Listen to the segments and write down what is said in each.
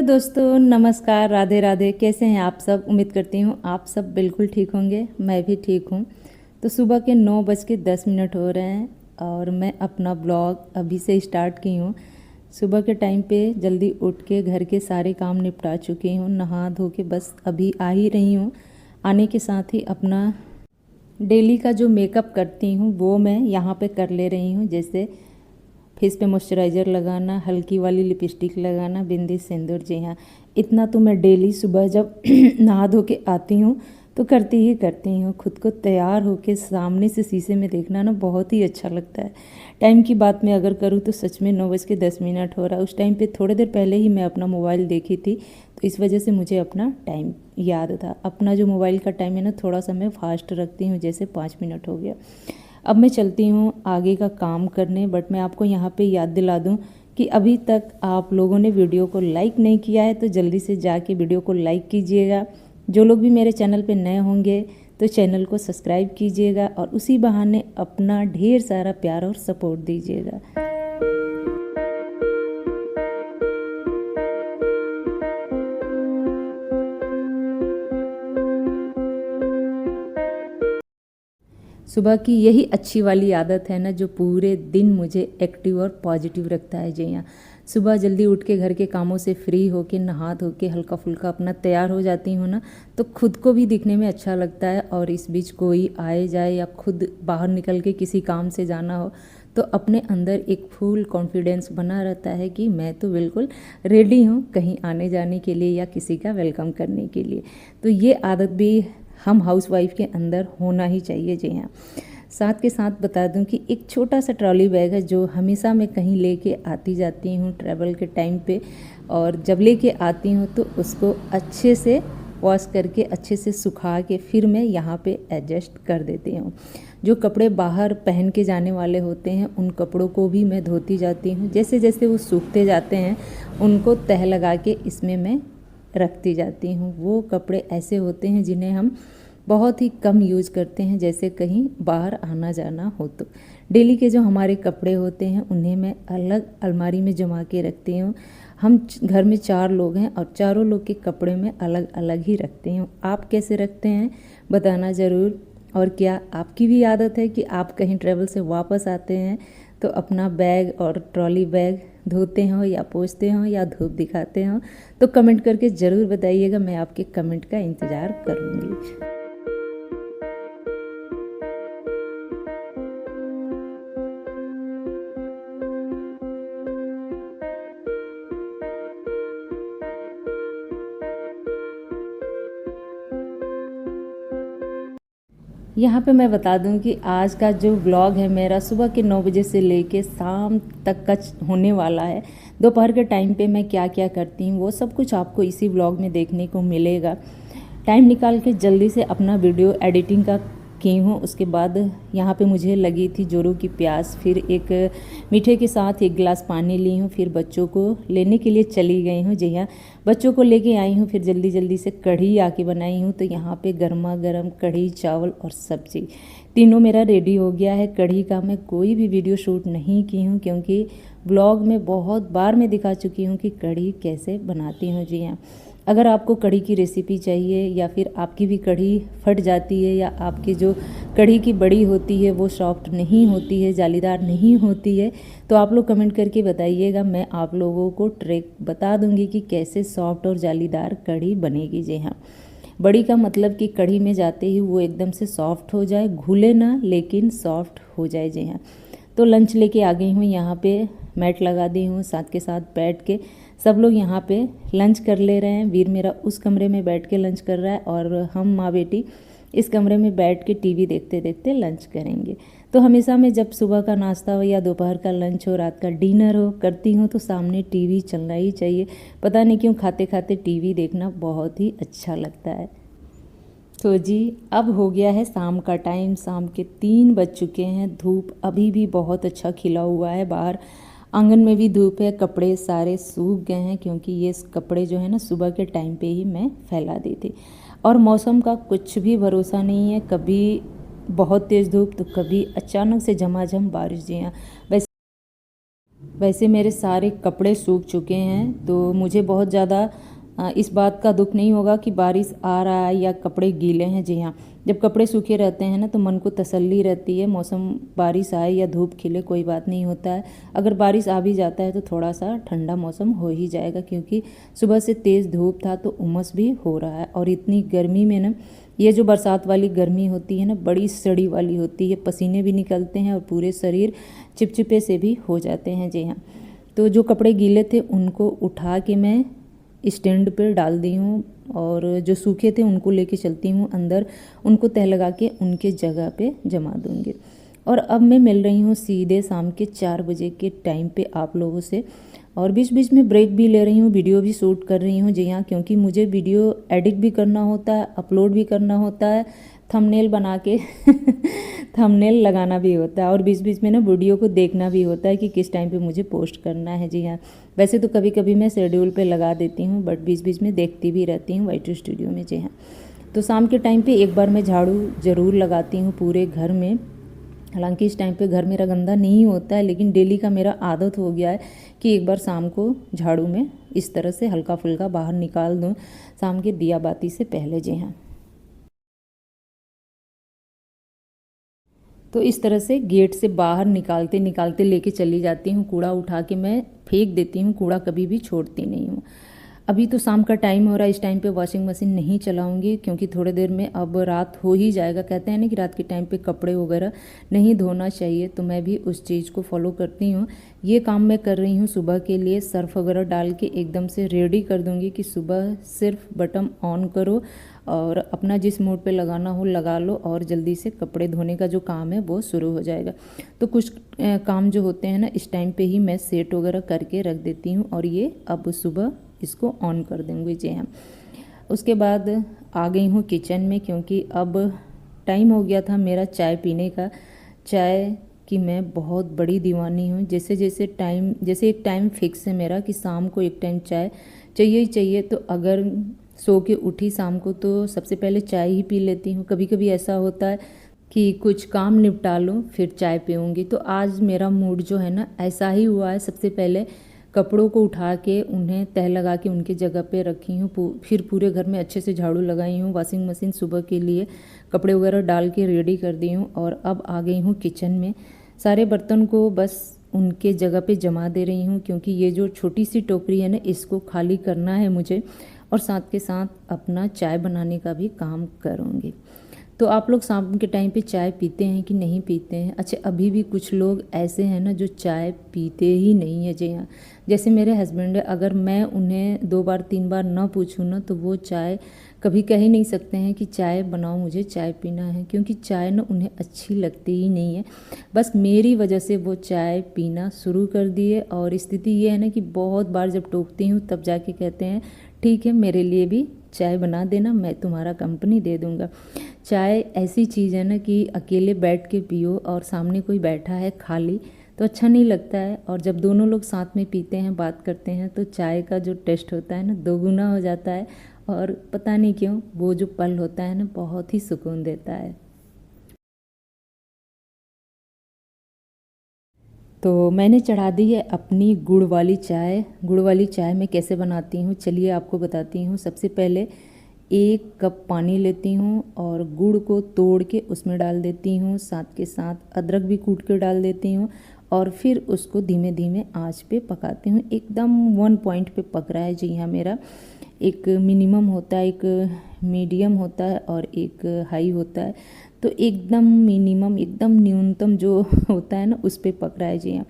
दोस्तों, नमस्कार, राधे राधे। कैसे हैं आप सब? उम्मीद करती हूँ आप सब बिल्कुल ठीक होंगे। मैं भी ठीक हूँ। तो सुबह के 9:10 हो रहे हैं और मैं अपना ब्लॉग अभी से स्टार्ट की हूँ। सुबह के टाइम पे जल्दी उठ के घर के सारे काम निपटा चुकी हूँ, नहा धो के बस अभी आ ही रही हूँ। आने के साथ ही अपना डेली का जो मेकअप करती हूँ वो मैं यहाँ पे कर ले रही हूँ। जैसे फेस पे मॉइस्चराइज़र लगाना, हल्की वाली लिपस्टिक लगाना, बिंदी, सिंदूर। जी हाँ, इतना तो मैं डेली सुबह जब नहा धो के आती हूँ तो करती हूँ। खुद को तैयार होके सामने से शीशे में देखना ना बहुत ही अच्छा लगता है। टाइम की बात मैं अगर करूँ तो सच में 9:10 हो रहा है। उस टाइम पे थोड़ी देर पहले ही मैं अपना मोबाइल देखी थी, तो इस वजह से मुझे अपना टाइम याद था। अपना जो मोबाइल का टाइम है ना, थोड़ा सा मैं फास्ट रखती हूँ, जैसे 5 मिनट हो गया। अब मैं चलती हूँ आगे का काम करने, बट मैं आपको यहाँ पे याद दिला दूँ कि अभी तक आप लोगों ने वीडियो को लाइक नहीं किया है तो जल्दी से जाके वीडियो को लाइक कीजिएगा। जो लोग भी मेरे चैनल पे नए होंगे तो चैनल को सब्सक्राइब कीजिएगा और उसी बहाने अपना ढेर सारा प्यार और सपोर्ट दीजिएगा। सुबह की यही अच्छी वाली आदत है ना, जो पूरे दिन मुझे एक्टिव और पॉजिटिव रखता है। जी हाँ, सुबह जल्दी उठ के घर के कामों से फ्री होके नहा धो के हल्का फुल्का अपना तैयार हो जाती हूँ ना, तो खुद को भी दिखने में अच्छा लगता है। और इस बीच कोई आए जाए या खुद बाहर निकल के किसी काम से जाना हो तो अपने अंदर एक फुल कॉन्फिडेंस बना रहता है कि मैं तो बिल्कुल रेडी हूँ कहीं आने जाने के लिए या किसी का वेलकम करने के लिए। तो ये आदत भी हम हाउसवाइफ के अंदर होना ही चाहिए। जी हाँ, साथ के साथ बता दूं कि एक छोटा सा ट्रॉली बैग है जो हमेशा मैं कहीं लेके आती जाती हूँ ट्रैवल के टाइम पे। और जब लेके आती हूँ तो उसको अच्छे से वॉश करके अच्छे से सुखा के फिर मैं यहाँ पे एडजस्ट कर देती हूँ। जो कपड़े बाहर पहन के जाने वाले होते हैं उन कपड़ों को भी मैं धोती जाती हूँ। जैसे जैसे वो सूखते जाते हैं उनको तह लगा के इसमें मैं रखती जाती हूँ। वो कपड़े ऐसे होते हैं जिन्हें हम बहुत ही कम यूज़ करते हैं, जैसे कहीं बाहर आना जाना हो तो। डेली के जो हमारे कपड़े होते हैं उन्हें मैं अलग अलमारी में जमा के रखती हूँ। हम घर में 4 लोग हैं और चारों लोग के कपड़े मैं अलग अलग ही रखती हूँ। आप कैसे रखते हैं बताना ज़रूर। और क्या आपकी भी आदत है कि आप कहीं ट्रैवल से वापस आते हैं तो अपना बैग और ट्रॉली बैग धोते हो या पोंछते हो या धूप दिखाते हो? तो कमेंट करके ज़रूर बताइएगा, मैं आपके कमेंट का इंतज़ार करूँगी। यहाँ पे मैं बता दूँ कि आज का जो व्लॉग है मेरा सुबह के 9 बजे से लेके शाम तक का होने वाला है। दोपहर के टाइम पे मैं क्या क्या करती हूँ वो सब कुछ आपको इसी व्लॉग में देखने को मिलेगा। टाइम निकाल के जल्दी से अपना वीडियो एडिटिंग का की हूँ। उसके बाद यहाँ पे मुझे लगी थी जोरों की प्यास, फिर एक मीठे के साथ 1 गिलास पानी ली हूँ। फिर बच्चों को लेने के लिए चली गई हूँ। जी हाँ, बच्चों को लेके आई हूँ। फिर जल्दी जल्दी से कढ़ी आके बनाई हूँ। तो यहाँ पे गर्मा गर्म कढ़ी, चावल और सब्जी तीनों मेरा रेडी हो गया है। कढ़ी का मैं कोई भी वीडियो शूट नहीं की हूँ क्योंकि ब्लॉग में बहुत बार मैं दिखा चुकी हूँ कि कढ़ी कैसे बनाती हूँ। जी हाँ, अगर आपको कढ़ी की रेसिपी चाहिए या फिर आपकी भी कढ़ी फट जाती है या आपकी जो कढ़ी की बड़ी होती है वो सॉफ्ट नहीं होती है, जालीदार नहीं होती है, तो आप लोग कमेंट करके बताइएगा। मैं आप लोगों को ट्रिक बता दूंगी कि कैसे सॉफ्ट और जालीदार कढ़ी बनेगी। जी हाँ, बड़ी का मतलब कि कढ़ी में जाते ही वो एकदम से सॉफ्ट हो जाए, घुले ना लेकिन सॉफ्ट हो जाए। जी हाँ, तो लंच लेके आ गई हूँ। यहाँ पे मैट लगा दी हूँ, साथ के साथ बैठ के सब लोग यहाँ पे लंच कर ले रहे हैं। वीर मेरा उस कमरे में बैठ के लंच कर रहा है और हम माँ बेटी इस कमरे में बैठ के टीवी देखते देखते लंच करेंगे। तो हमेशा मैं जब सुबह का नाश्ता हो या दोपहर का लंच हो, रात का डिनर हो करती हूँ तो सामने टीवी चलना ही चाहिए। पता नहीं क्यों खाते खाते टीवी देखना बहुत ही अच्छा लगता है। तो जी, अब हो गया है शाम का टाइम, शाम के 3 बज चुके हैं। धूप अभी भी बहुत अच्छा खिला हुआ है, बाहर आंगन में भी धूप है। कपड़े सारे सूख गए हैं क्योंकि ये कपड़े जो है ना सुबह के टाइम पे ही मैं फैला दी थी। और मौसम का कुछ भी भरोसा नहीं है, कभी बहुत तेज़ धूप तो कभी अचानक से झमाझम बारिश। जी हाँ, वैसे वैसे मेरे सारे कपड़े सूख चुके हैं, तो मुझे बहुत ज़्यादा इस बात का दुख नहीं होगा कि बारिश आ रहा है या कपड़े गीले हैं। जी हाँ, जब कपड़े सूखे रहते हैं ना तो मन को तसल्ली रहती है। मौसम बारिश आए या धूप खिले कोई बात नहीं होता है। अगर बारिश आ भी जाता है तो थोड़ा सा ठंडा मौसम हो ही जाएगा, क्योंकि सुबह से तेज़ धूप था तो उमस भी हो रहा है। और इतनी गर्मी में ना, ये जो बरसात वाली गर्मी होती है ना, बड़ी सड़ी वाली होती है। पसीने भी निकलते हैं और पूरे शरीर चिपचिपे से भी हो जाते हैं। जी हाँ, तो जो कपड़े गीले थे उनको उठा के मैं स्टैंड पर डाल दी हूँ, और जो सूखे थे उनको लेके चलती हूँ अंदर, उनको तह लगा के उनके जगह पे जमा दूँगी। और अब मैं मिल रही हूँ सीधे शाम के 4 बजे के टाइम पे आप लोगों से, और बीच बीच में ब्रेक भी ले रही हूँ, वीडियो भी शूट कर रही हूँ। जी हाँ, क्योंकि मुझे वीडियो एडिट भी करना होता है, अपलोड भी करना होता है, थंबनेल बना के थंबनेल लगाना भी होता है, और बीच बीच में ना वीडियो को देखना भी होता है कि किस टाइम पे मुझे पोस्ट करना है। जी हाँ, वैसे तो कभी कभी मैं शेड्यूल पे लगा देती हूँ, बट बीच बीच में देखती भी रहती हूँ वाई2 स्टूडियो में। जी हाँ, तो शाम के टाइम पे एक बार मैं झाड़ू ज़रूर लगाती हूँ पूरे घर में। हालांकि इस टाइम पे घर मेरा गंदा नहीं होता है, लेकिन डेली का मेरा आदत हो गया है कि एक बार शाम को झाड़ू में इस तरह से हल्का फुल्का बाहर निकाल दूँ शाम के दिया बाती से पहले। जी हाँ, तो इस तरह से गेट से बाहर निकालते निकालते लेके चली जाती हूँ। कूड़ा उठा के मैं फेंक देती हूँ, कूड़ा कभी भी छोड़ती नहीं हूँ। अभी तो शाम का टाइम हो रहा है, इस टाइम पे वॉशिंग मशीन नहीं चलाऊंगी, क्योंकि थोड़ी देर में अब रात हो ही जाएगा। कहते हैं ना कि रात के टाइम पे कपड़े वगैरह नहीं धोना चाहिए, तो मैं भी उस चीज़ को फॉलो करती हूँ। ये काम मैं कर रही हूँ सुबह के लिए। सर्फ वगैरह डाल के एकदम से रेडी कर दूँगी कि सुबह सिर्फ बटन ऑन करो और अपना जिस मोड पे लगाना हो लगा लो, और जल्दी से कपड़े धोने का जो काम है वो शुरू हो जाएगा। तो कुछ काम जो होते हैं ना, इस टाइम पे ही मैं सेट वगैरह करके रख देती हूँ, और ये अब सुबह इसको ऑन कर दूँगी। जी हाँ, उसके बाद आ गई हूँ किचन में, क्योंकि अब टाइम हो गया था मेरा चाय पीने का। चाय की मैं बहुत बड़ी दीवानी हूँ। जैसे जैसे टाइम, जैसे एक टाइम फिक्स है मेरा कि शाम को एक टाइम चाय चाहिए ही चाहिए। तो अगर सो के उठी शाम को तो सबसे पहले चाय ही पी लेती हूँ। कभी कभी ऐसा होता है कि कुछ काम निपटा लूँ फिर चाय पीऊँगी। तो आज मेरा मूड जो है ना ऐसा ही हुआ है। सबसे पहले कपड़ों को उठा के उन्हें तह लगा के उनके जगह पे रखी हूँ, फिर पूरे घर में अच्छे से झाड़ू लगाई हूँ, वॉशिंग मशीन सुबह के लिए कपड़े वगैरह डाल के रेडी कर दी हूँ, और अब आ गई हूँ किचन में। सारे बर्तन को बस उनके जगह पे जमा दे रही हूँ, क्योंकि ये जो छोटी सी टोकरी है ना इसको खाली करना है मुझे, और साथ के साथ अपना चाय बनाने का भी काम करूँगी। तो आप लोग शाम के टाइम पे चाय पीते हैं कि नहीं पीते हैं? अच्छा, अभी भी कुछ लोग ऐसे हैं ना जो चाय पीते ही नहीं है। जी हाँ, जैसे मेरे हस्बैंड है, अगर मैं उन्हें 2 बार 3 बार ना पूछूँ ना तो वो चाय कभी कह ही नहीं सकते हैं कि चाय बनाओ, मुझे चाय पीना है, क्योंकि चाय ना उन्हें अच्छी लगती ही नहीं है। बस मेरी वजह से वो चाय पीना शुरू कर दिए, और स्थिति ये है ना कि बहुत बार जब टोकती हूँ तब जाके कहते हैं ठीक है मेरे लिए भी चाय बना देना, मैं तुम्हारा कंपनी दे दूँगा। चाय ऐसी चीज़ है ना कि अकेले बैठ के पियो और सामने कोई बैठा है खाली तो अच्छा नहीं लगता है, और जब दोनों लोग साथ में पीते हैं बात करते हैं तो चाय का जो टेस्ट होता है ना दोगुना हो जाता है, और पता नहीं क्यों वो जो पल होता है ना बहुत ही सुकून देता है। तो मैंने चढ़ा दी है अपनी गुड़ वाली चाय। गुड़ वाली चाय मैं कैसे बनाती हूँ चलिए आपको बताती हूँ। सबसे पहले 1 कप पानी लेती हूँ और गुड़ को तोड़ के उसमें डाल देती हूँ, साथ के साथ अदरक भी कूट के डाल देती हूँ, और फिर उसको धीमे धीमे आंच पे पकाती हूँ। एकदम 1 पॉइंट पे पक रहा है। जी हाँ, मेरा एक मिनिमम होता है, एक मीडियम होता है और एक हाई होता है। तो एकदम मिनिमम, एकदम न्यूनतम जो होता है ना उस पे पक रहा है। जी हाँ,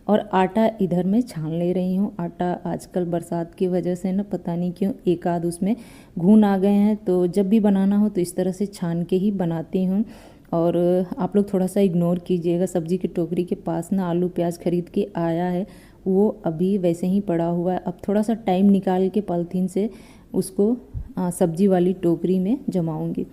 और आटा इधर मैं छान ले रही हूँ। आटा आजकल बरसात की वजह से ना पता नहीं क्यों एक आध उसमें घुन आ गए हैं, तो जब भी बनाना हो तो इस तरह से छान के ही बनाती हूँ। और आप लोग थोड़ा सा इग्नोर कीजिएगा, सब्जी की टोकरी के पास ना आलू प्याज खरीद के आया है, वो अभी वैसे ही पड़ा हुआ है। अब थोड़ा सा टाइम निकाल के पॉलीथीन से उसको सब्जी वाली टोकरी में जमाऊंगी।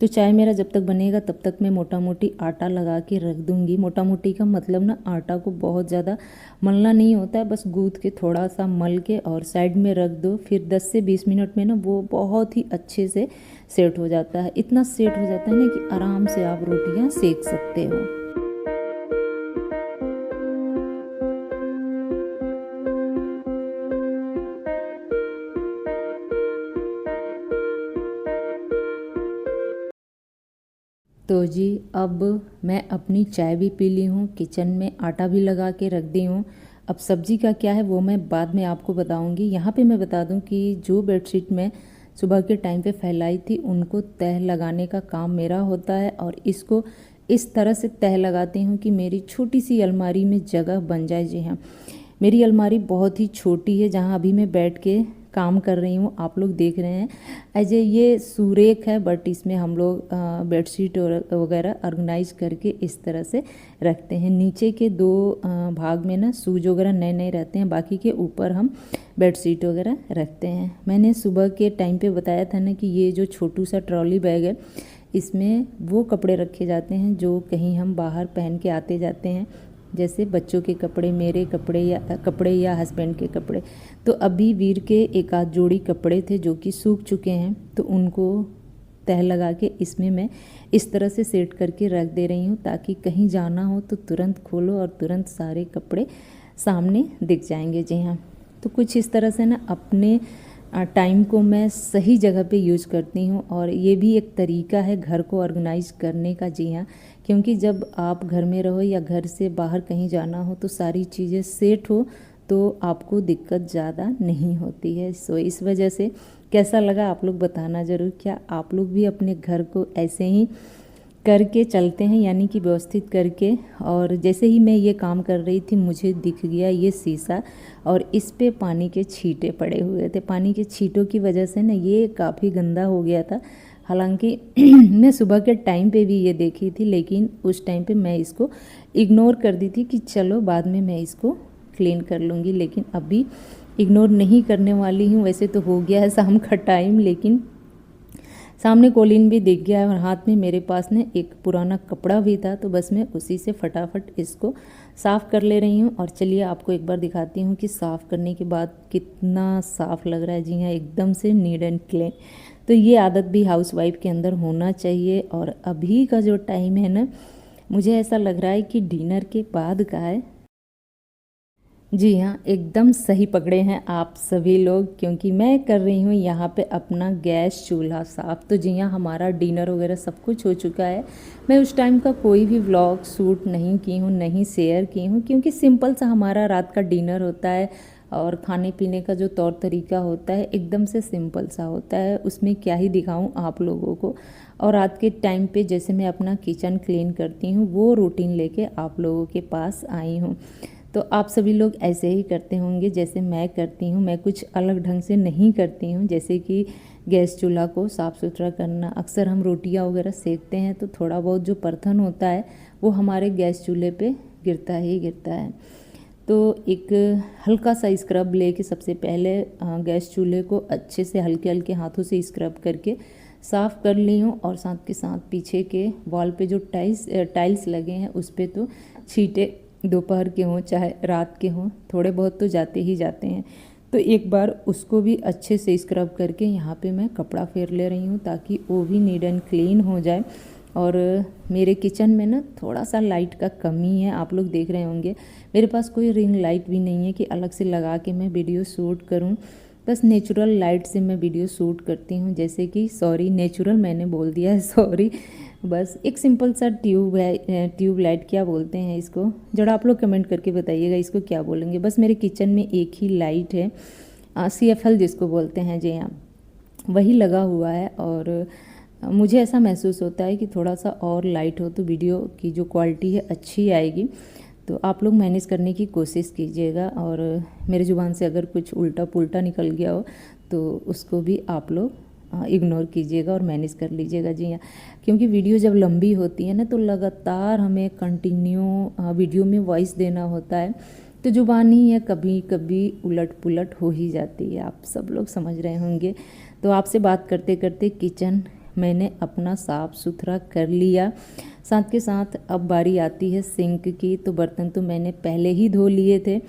तो चाय मेरा जब तक बनेगा तब तक मैं मोटा मोटी आटा लगा के रख दूंगी। मोटा मोटी का मतलब ना आटा को बहुत ज़्यादा मलना नहीं होता है, बस गूँथ के थोड़ा सा मल के और साइड में रख दो। फिर 10 से 20 मिनट में ना वो बहुत ही अच्छे से सेट हो जाता है। इतना सेट हो जाता है ना कि आराम से आप रोटियां सेक सकते हो। तो जी अब मैं अपनी चाय भी पी ली हूँ, किचन में आटा भी लगा के रख दी हूँ। अब सब्जी का क्या है वो मैं बाद में आपको बताऊँगी। यहाँ पे मैं बता दूँ कि जो बेडशीट मैं सुबह के टाइम पे फैलाई थी उनको तह लगाने का काम मेरा होता है, और इसको इस तरह से तह लगाती हूँ कि मेरी छोटी सी अलमारी में जगह बन जाए। जी हाँ, मेरी अलमारी बहुत ही छोटी है जहाँ अभी मैं बैठ के काम कर रही हूँ, आप लोग देख रहे हैं। ऐसे ये सुरेख है, बट इसमें हम लोग बेडशीट वगैरह ऑर्गेनाइज करके इस तरह से रखते हैं। नीचे के दो भाग में ना सूज वगैरह नए नए रहते हैं, बाकी के ऊपर हम बेडशीट वगैरह रखते हैं। मैंने सुबह के टाइम पे बताया था ना कि ये जो छोटू सा ट्रॉली बैग है, इसमें वो कपड़े रखे जाते हैं जो कहीं हम बाहर पहन के आते जाते हैं, जैसे बच्चों के कपड़े, मेरे कपड़े या हस्बैंड के कपड़े। तो अभी वीर के एक आध जोड़ी कपड़े थे जो कि सूख चुके हैं, तो उनको तह लगा के इसमें मैं इस तरह से सेट करके रख दे रही हूँ, ताकि कहीं जाना हो तो तुरंत खोलो और तुरंत सारे कपड़े सामने दिख जाएंगे। जी हाँ, तो कुछ इस तरह से ना अपने टाइम को मैं सही जगह पे यूज करती हूँ, और ये भी एक तरीका है घर को ऑर्गेनाइज करने का। जी हाँ, क्योंकि जब आप घर में रहो या घर से बाहर कहीं जाना हो तो सारी चीज़ें सेट हो तो आपको दिक्कत ज़्यादा नहीं होती है। सो इस वजह से कैसा लगा आप लोग बताना ज़रूर। क्या आप लोग भी अपने घर को ऐसे ही करके चलते हैं, यानी कि व्यवस्थित करके? और जैसे ही मैं ये काम कर रही थी मुझे दिख गया ये शीशा, और इस पे पानी के छींटे पड़े हुए थे। पानी के छींटों की वजह से ना ये काफ़ी गंदा हो गया था। हालांकि मैं सुबह के टाइम पे भी ये देखी थी, लेकिन उस टाइम पे मैं इसको इग्नोर कर दी थी कि चलो बाद में मैं इसको क्लीन कर लूँगी, लेकिन अभी इग्नोर नहीं करने वाली हूँ। वैसे तो हो गया है शाम का टाइम, लेकिन सामने कॉलिन भी दिख गया है और हाथ में मेरे पास ने एक पुराना कपड़ा भी था, तो बस मैं उसी से फटाफट इसको साफ़ कर ले रही हूँ। और चलिए आपको एक बार दिखाती हूँ कि साफ़ करने के बाद कितना साफ़ लग रहा है। जी हाँ, एकदम से नीट एंड क्लीन। तो ये आदत भी हाउसवाइफ के अंदर होना चाहिए। और अभी का जो टाइम है ना, मुझे ऐसा लग रहा है कि डिनर के बाद का है। जी हाँ, एकदम सही पकड़े हैं आप सभी लोग, क्योंकि मैं कर रही हूँ यहाँ पे अपना गैस चूल्हा साफ़। तो जी हाँ, हमारा डिनर वगैरह सब कुछ हो चुका है। मैं उस टाइम का कोई भी व्लॉग शूट नहीं की हूँ, नहीं शेयर की हूँ, क्योंकि सिंपल सा हमारा रात का डिनर होता है, और खाने पीने का जो तौर तरीका होता है एकदम से सिंपल सा होता है। उसमें क्या ही दिखाऊँ आप लोगों को। और रात के टाइम पे जैसे मैं अपना किचन क्लीन करती हूँ वो रूटीन लेके आप लोगों के पास आई हूँ। तो आप सभी लोग ऐसे ही करते होंगे जैसे मैं करती हूँ। मैं कुछ अलग ढंग से नहीं करती हूँ, जैसे कि गैस चूल्हा को साफ़ सुथरा करना। अक्सर हम रोटियाँ वगैरह सेकते हैं तो थोड़ा बहुत जो परथन होता है वो हमारे गैस चूल्हे पे गिरता ही गिरता है। तो एक हल्का सा स्क्रब लेके सबसे पहले गैस चूल्हे को अच्छे से हल्के हल्के हाथों से स्क्रब करके साफ़ कर ली हूँ। और साथ के साथ पीछे के वॉल पे जो टाइल्स लगे हैं उस पर तो छींटे दोपहर के हों चाहे रात के हों, थोड़े बहुत तो जाते ही जाते हैं। तो एक बार उसको भी अच्छे से स्क्रब करके यहाँ पे मैं कपड़ा फेर ले रही हूँ, ताकि वो भी नीट एंड क्लीन हो जाए। और मेरे किचन में ना थोड़ा सा लाइट का कमी है, आप लोग देख रहे होंगे। मेरे पास कोई रिंग लाइट भी नहीं है कि अलग से लगा के मैं वीडियो शूट करूं। बस नेचुरल लाइट से मैं वीडियो शूट करती हूं, जैसे कि सॉरी नेचुरल मैंने बोल दिया है, सॉरी। बस एक सिंपल सा ट्यूब लाइट, क्या बोलते हैं इसको, जरा आप लोग कमेंट करके बताइएगा इसको क्या बोलेंगे। बस मेरे किचन में एक ही लाइट है, CFL जिसको बोलते हैं, जी हाँ, वही लगा हुआ है। और मुझे ऐसा महसूस होता है कि थोड़ा सा और लाइट हो तो वीडियो की जो क्वालिटी है अच्छी आएगी। तो आप लोग मैनेज करने की कोशिश कीजिएगा, और मेरे ज़ुबान से अगर कुछ उल्टा पुल्टा निकल गया हो तो उसको भी आप लोग इग्नोर कीजिएगा और मैनेज कर लीजिएगा। जी हाँ, क्योंकि वीडियो जब लंबी होती है ना तो लगातार हमें कंटिन्यू वीडियो में वॉइस देना होता है, तो ज़ुबानी है कभी कभी उलट पुलट हो ही जाती है, आप सब लोग समझ रहे होंगे। तो आपसे बात करते करते किचन मैंने अपना साफ़ सुथरा कर लिया। साथ के साथ अब बारी आती है सिंक की। तो बर्तन तो मैंने पहले ही धो लिए थे,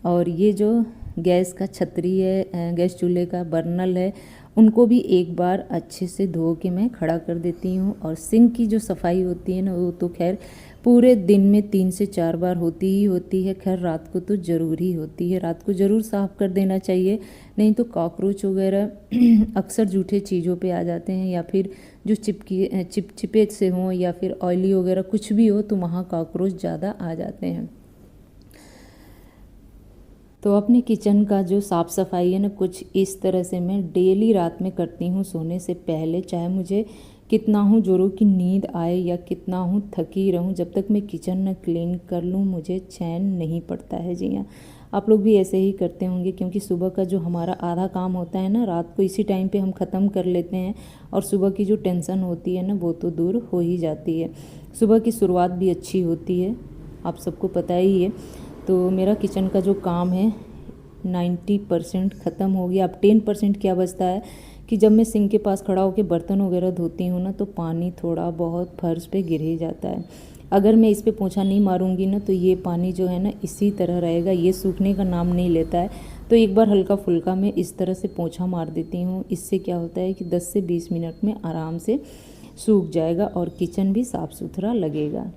और ये जो गैस का छतरी है, गैस चूल्हे का बर्नल है, उनको भी एक बार अच्छे से धो के मैं खड़ा कर देती हूँ। और सिंक की जो सफाई होती है ना, वो तो खैर पूरे दिन में 3 से 4 बार होती ही होती है। खैर रात को तो ज़रूर ही होती है, रात को ज़रूर साफ़ कर देना चाहिए, नहीं तो कॉकरोच वगैरह अक्सर जूठे चीज़ों पे आ जाते हैं, या फिर जो चिपचिपे से हों या फिर ऑयली वगैरह कुछ भी हो तो वहाँ कॉकरोच ज़्यादा आ जाते हैं। तो अपने किचन का जो साफ़ सफाई है ना, कुछ इस तरह से मैं डेली रात में करती हूँ सोने से पहले। चाहे मुझे कितना हूँ जोरों की नींद आए या कितना हूँ थकी रहूँ, जब तक मैं किचन न क्लीन कर लूँ मुझे चैन नहीं पड़ता है। जी हाँ, आप लोग भी ऐसे ही करते होंगे, क्योंकि सुबह का जो हमारा आधा काम होता है ना, रात को इसी टाइम पे हम ख़त्म कर लेते हैं, और सुबह की जो टेंशन होती है ना, वो तो दूर हो ही जाती है। सुबह की शुरुआत भी अच्छी होती है, आप सबको पता ही है। तो मेरा किचन का जो काम है 90% ख़त्म हो गया। अब 10% क्या बचता है कि जब मैं सिंक के पास खड़ा होकर बर्तन वगैरह धोती हूँ ना, तो पानी थोड़ा बहुत फर्श पे गिर ही जाता है। अगर मैं इस पे पोंछा नहीं मारूंगी ना, तो ये पानी जो है ना इसी तरह रहेगा, ये सूखने का नाम नहीं लेता है। तो एक बार हल्का फुल्का मैं इस तरह से पोंछा मार देती हूँ। इससे क्या होता है कि 10 से 20 मिनट में आराम से सूख जाएगा और किचन भी साफ़ सुथरा लगेगा।